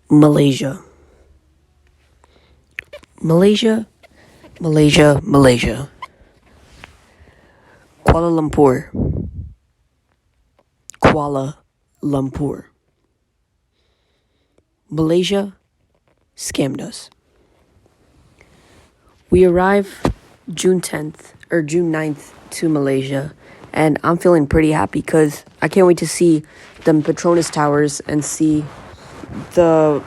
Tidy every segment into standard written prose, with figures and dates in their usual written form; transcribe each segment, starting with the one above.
Malaysia. Malaysia, Malaysia, Malaysia. Kuala Lumpur. Kuala Lumpur. Malaysia scammed us. We arrive June 10th or June 9th to Malaysia, and I'm feeling pretty happy because I can't wait to see the Petronas Towers and see the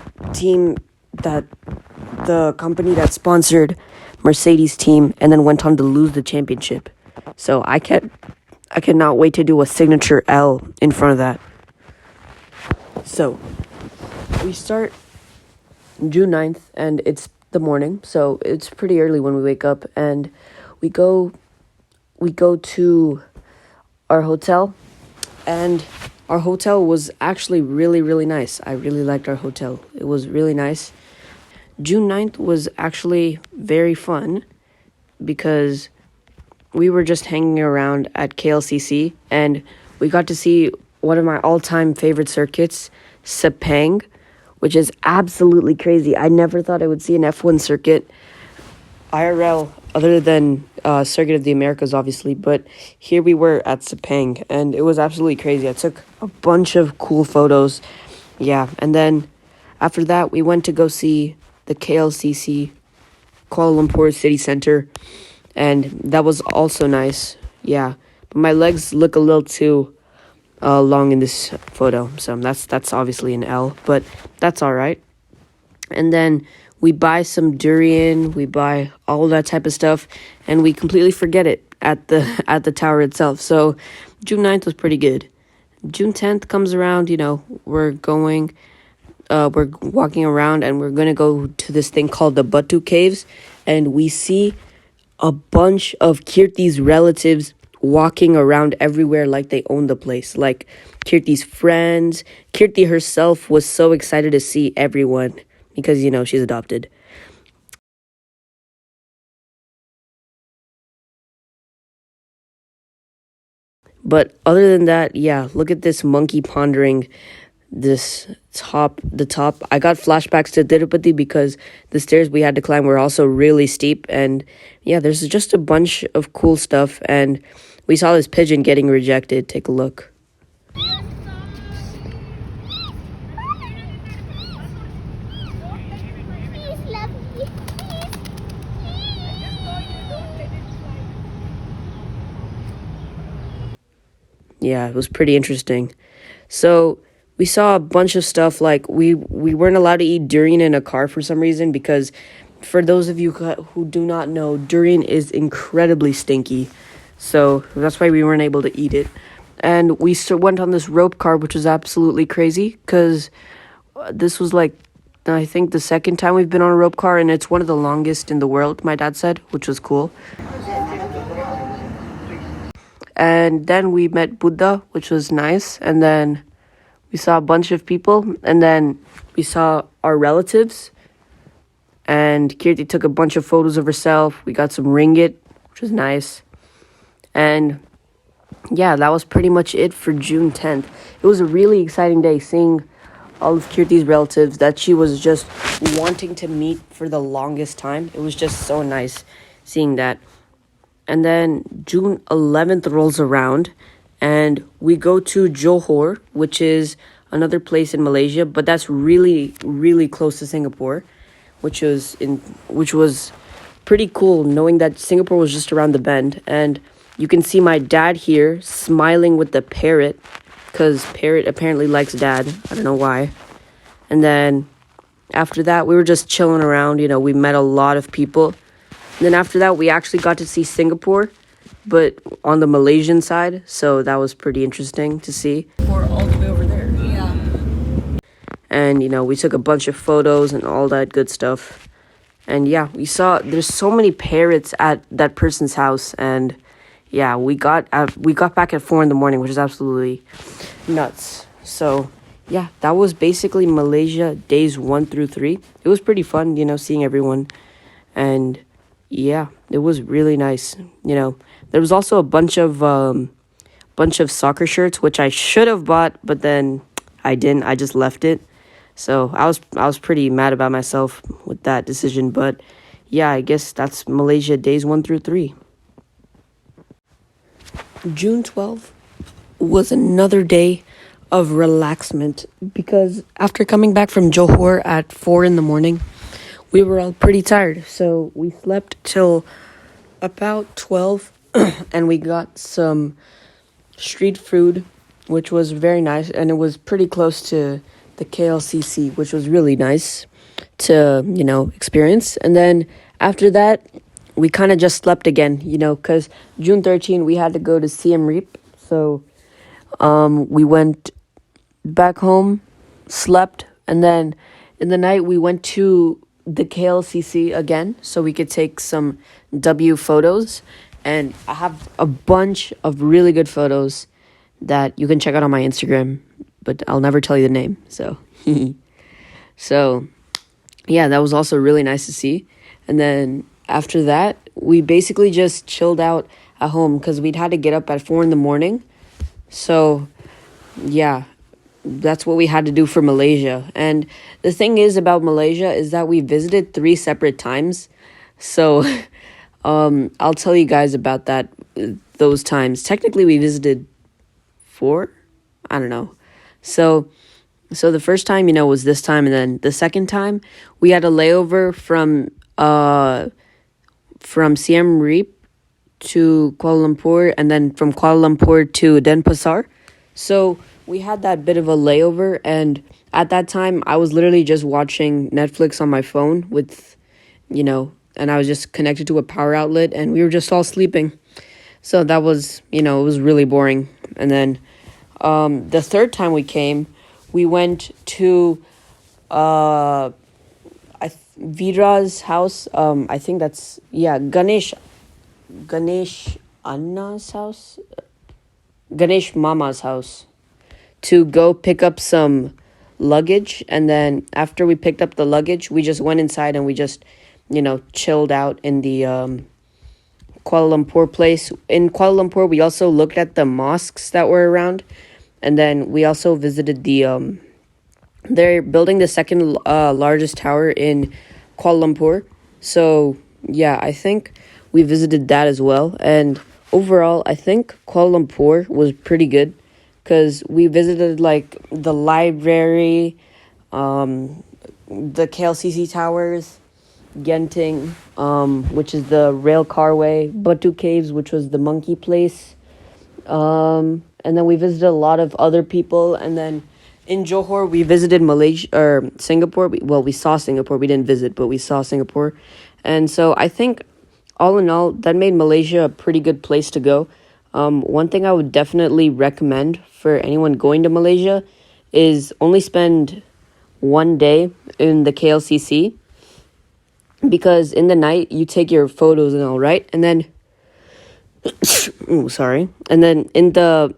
company that sponsored Mercedes team and then went on to lose the championship. So I cannot wait to do a signature L in front of that. So we start June 9th and it's the morning, so it's pretty early when we wake up, and we go to our hotel, and our hotel was actually really, really nice. I really liked our hotel. It was really nice. June 9th was actually very fun because we were just hanging around at KLCC, and we got to see one of my all-time favorite circuits, Sepang, which is absolutely crazy. I never thought I would see an F1 circuit IRL other than Circuit of the Americas, obviously, but here we were at Sepang, and it was absolutely crazy. I took a bunch of cool photos, yeah, and then after that, we went to go see the KLCC, Kuala Lumpur City Center, and that was also nice, yeah, but my legs look a little too long in this photo, so that's obviously an L, but that's all right. And then we buy some durian, we buy all that type of stuff, and we completely forget it at the tower itself. So June 9th was pretty good. June 10th comes around, we're walking around, and we're gonna go to this thing called the Batu Caves, and we see a bunch of Kirti's relatives walking around everywhere like they own the place. Like Kirti's friends. Kirti herself was so excited to see everyone because, she's adopted. But other than that, yeah, look at this monkey pondering the top. I got flashbacks to Tirupati because the stairs we had to climb were also really steep, and yeah, there's just a bunch of cool stuff, and we saw this pigeon getting rejected. Take a look. Yeah, it was pretty interesting. So we saw a bunch of stuff, like we weren't allowed to eat durian in a car for some reason, because for those of you who do not know, durian is incredibly stinky. So that's why we weren't able to eat it. And we went on this rope car, which was absolutely crazy, because this was I think the second time we've been on a rope car, and it's one of the longest in the world, my dad said, which was cool. And then we met Buddha, which was nice. And then we saw a bunch of people. And then we saw our relatives. And Kirti took a bunch of photos of herself. We got some ringgit, which was nice. And yeah, that was pretty much it for June 10th. It was a really exciting day seeing all of Kirti's relatives that she was just wanting to meet for the longest time. It was just so nice seeing that. And then June 11th rolls around, and we go to Johor, which is another place in Malaysia, but that's really, really close to Singapore, which was pretty cool, knowing that Singapore was just around the bend. And you can see my dad here smiling with the parrot, because parrot apparently likes dad. I don't know why. And then after that, we were just chilling around. We met a lot of people. Then after that, we actually got to see Singapore, but on the Malaysian side. So that was pretty interesting to see. We're all the way over there. Yeah. And, we took a bunch of photos and all that good stuff. And yeah, there's so many parrots at that person's house. And yeah, we got back at 4 a.m, which is absolutely nuts. So yeah, that was basically Malaysia days 1 through 3. It was pretty fun, seeing everyone. And yeah, it was really nice. There was also a bunch of soccer shirts, which I should have bought, but then I didn't. I just left it. So I was pretty mad about myself with that decision, but yeah, I guess that's Malaysia days 1 through 3. June 12th was another day of relaxment because after coming back from Johor at 4 in the morning, we were all pretty tired. So we slept till about 12 and we got some street food, which was very nice, and it was pretty close to the KLCC, which was really nice to, experience. And then after that, we kind of just slept again, because June 13th, we had to go to Siem Reap. So we went back home, slept, and then in the night, we went to the KLCC again so we could take some W photos. And I have a bunch of really good photos that you can check out on my Instagram, but I'll never tell you the name. So, yeah, that was also really nice to see. And then after that, we basically just chilled out at home because we'd had to get up at 4 in the morning. So, yeah, that's what we had to do for Malaysia. And the thing is about Malaysia is that we visited 3 separate times. So, I'll tell you guys about those times. Technically, we visited 4. I don't know. So the first time, was this time, and then the second time we had a layover from Siem Reap to Kuala Lumpur, and then from Kuala Lumpur to Denpasar. So we had that bit of a layover, and at that time I was literally just watching Netflix on my phone with, and I was just connected to a power outlet, and we were just all sleeping. So that was, it was really boring. And then the third time we came, we went to Vidra's house. I think that's, Ganesh Anna's house, Ganesh Mama's house, to go pick up some luggage. And then after we picked up the luggage, we just went inside and we just, chilled out in the Kuala Lumpur place. In Kuala Lumpur, we also looked at the mosques that were around. And then we also visited they're building the second largest tower in Kuala Lumpur. So, yeah, I think we visited that as well. And overall, I think Kuala Lumpur was pretty good because we visited, like, the library, the KLCC towers, Genting, which is the rail carway, Batu Caves, which was the monkey place. And then we visited a lot of other people. And then in Johor, we visited Malaysia or Singapore. We saw Singapore. We didn't visit, but we saw Singapore. And so I think all in all, that made Malaysia a pretty good place to go. One thing I would definitely recommend for anyone going to Malaysia is only spend 1 day in the KLCC, because in the night you take your photos and all, right? And then sorry. And then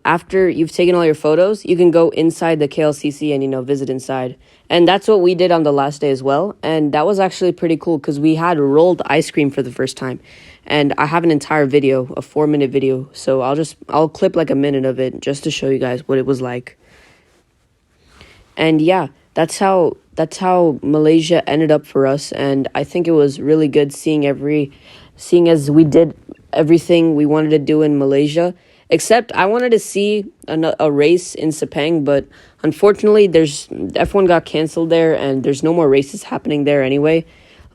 after you've taken all your photos, you can go inside the KLCC and, visit inside. And that's what we did on the last day as well. And that was actually pretty cool because we had rolled ice cream for the first time. And I have an entire video, a 4-minute video. So I'll clip like a minute of it just to show you guys what it was like. And yeah, that's how Malaysia ended up for us. And I think it was really good seeing as we did everything we wanted to do in Malaysia, except I wanted to see a race in Sepang, but unfortunately F1 got canceled there and there's no more races happening there anyway,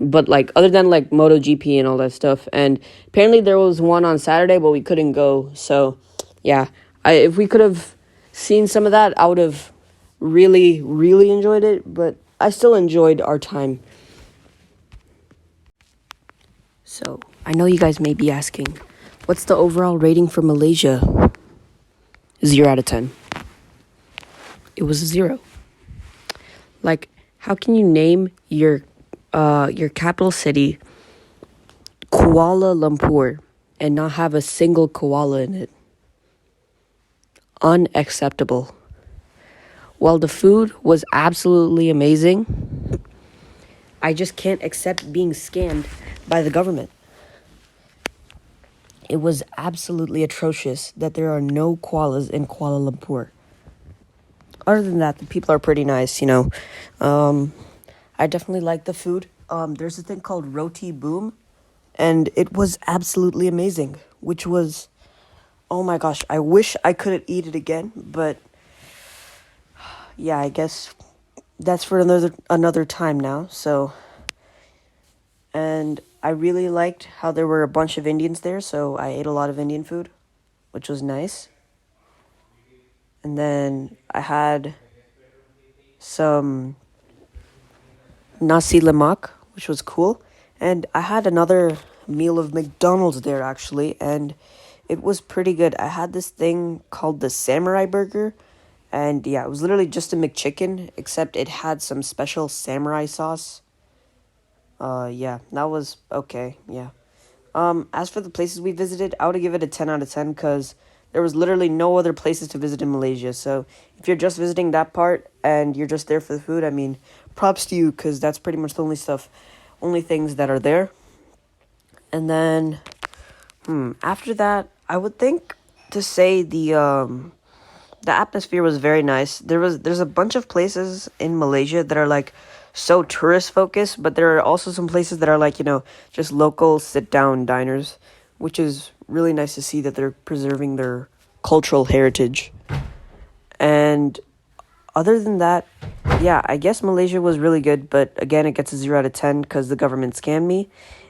but like other than like MotoGP and all that stuff. And apparently there was one on Saturday, but we couldn't go. So yeah, if we could have seen some of that, I would have really, really enjoyed it, but I still enjoyed our time. So I know you guys may be asking, what's the overall rating for Malaysia? 0 out of 10. It was a 0. Like, how can you name your capital city Kuala Lumpur and not have a single koala in it? Unacceptable. While the food was absolutely amazing, I just can't accept being scammed by the government. It was absolutely atrocious that there are no koalas in Kuala Lumpur. other than that, the people are pretty nice, you know. I definitely like the food. There's a thing called roti boom, and it was absolutely amazing, which was, oh my gosh, I wish I could eat it again, but yeah, I guess that's for another time now. So, and I really liked how there were a bunch of Indians there, so I ate a lot of Indian food, which was nice. And then I had some nasi lemak, which was cool. And I had another meal of McDonald's there actually, and it was pretty good. I had this thing called the samurai burger, and yeah, it was literally just a McChicken, except it had some special samurai sauce. Yeah, that was okay, yeah. As for the places we visited, I would give it a 10 out of 10 because there was literally no other places to visit in Malaysia. So if you're just visiting that part and you're just there for the food, I mean, props to you because that's pretty much the only things that are there. And then, after that, I would think to say the atmosphere was very nice. There's a bunch of places in Malaysia that are like so tourist focused, but there are also some places that are like, you know, just local sit down diners, which is really nice to see that they're preserving their cultural heritage. And other than that, yeah, I guess Malaysia was really good, but again, it gets a 0 out of 10 because the government scammed me.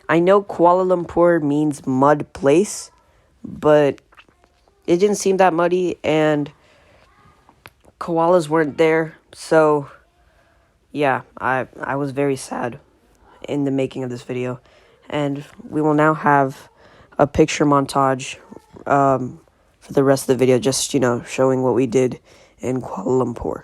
I know Kuala Lumpur means mud place, but it didn't seem that muddy, and koalas weren't there, so yeah, I was very sad in the making of this video. And we will now have a picture montage for the rest of the video, just, you know, showing what we did in Kuala Lumpur.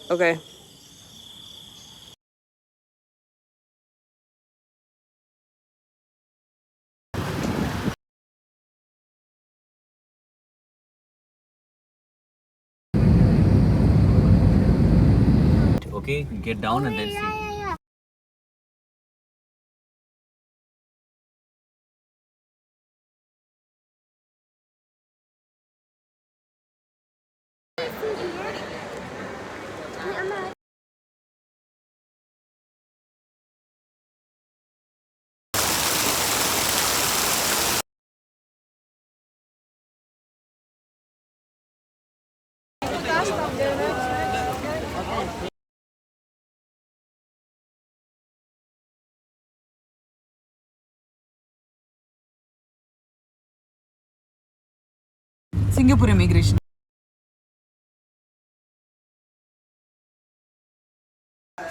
Okay. Okay, get down and then see. Singapore immigration.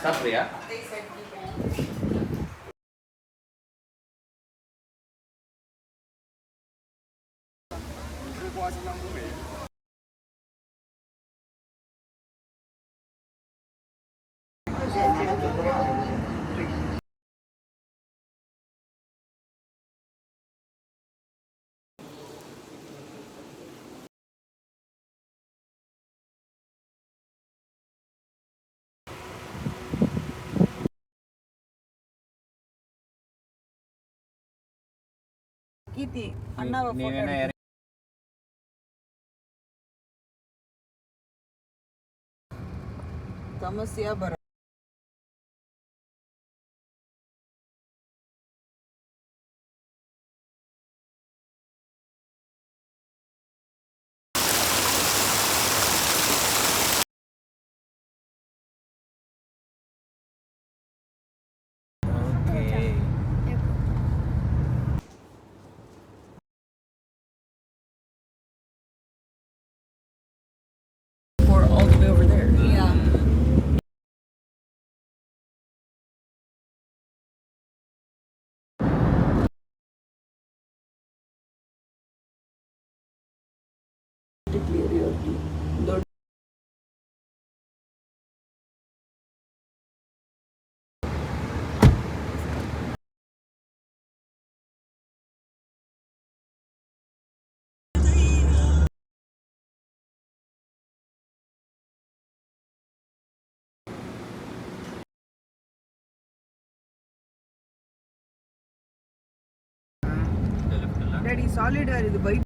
Satria. Kiti, ಅಣ್ಣವ ನೀವೇನ ಸಮಸ್ಯೆ ಬರ Or all the way over there. Daddy சாலிடா இது byte